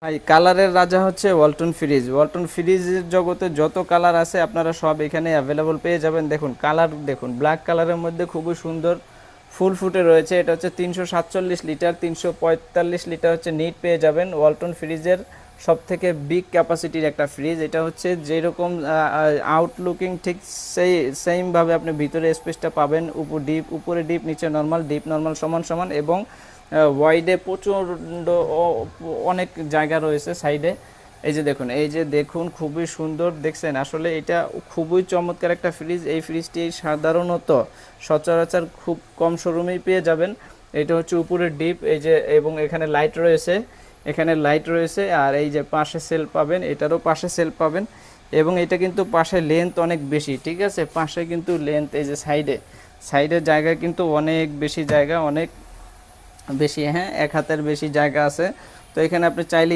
ভাই কালারের রাজা হচ্ছে ওয়ালটন ফ্রিজ। ওয়ালটন ফ্রিজের জগতে যত কালার আছে আপনারা সব এখানে অ্যাভেলেবল পেয়ে যাবেন। দেখুন কালার দেখুন, ব্ল্যাক কালারের মধ্যে খুবই সুন্দর ফুল ফুটে রয়েছে। এটা হচ্ছে 347 লিটার, 345 লিটার হচ্ছে নিট পেয়ে যাবেন। ওয়ালটন ফ্রিজের সব থেকে বিগ ক্যাপাসিটির একটা ফ্রিজ। এটা হচ্ছে যেরকম আউটলুকিং ঠিক সেমভাবে আপনি ভিতরে স্পেসটা পাবেন। উপরে ডিপ, নিচে নর্মাল, ডিপ নর্মাল সমান সমান, এবং ওয়াইডে প্রচণ্ড অনেক জায়গা রয়েছে সাইডে। এই যে দেখুন খুবই সুন্দর দেখছেন। আসলে এটা খুবই চমৎকার একটা ফ্রিজ। এই ফ্রিজটি সাধারণত সচরাচর খুব কম শোরুমেই পেয়ে যাবেন। এটা হচ্ছে উপরে ডিপ, এই যে, এবং এখানে লাইট রয়েছে, এখানে লাইট রয়েছে। আর এই যে পাশে সেল পাবেন, এটারও পাশে সেল পাবেন। এবং এটা কিন্তু পাশে লেন্থ অনেক বেশি, ঠিক আছে, পাশে কিন্তু লেন্থ, এই যে সাইডের জায়গা কিন্তু অনেক বেশি জায়গা, অনেক বেশি, হ্যাঁ, 1 হাতের বেশি জায়গা আছে। তো এখানে আপনি চাইলে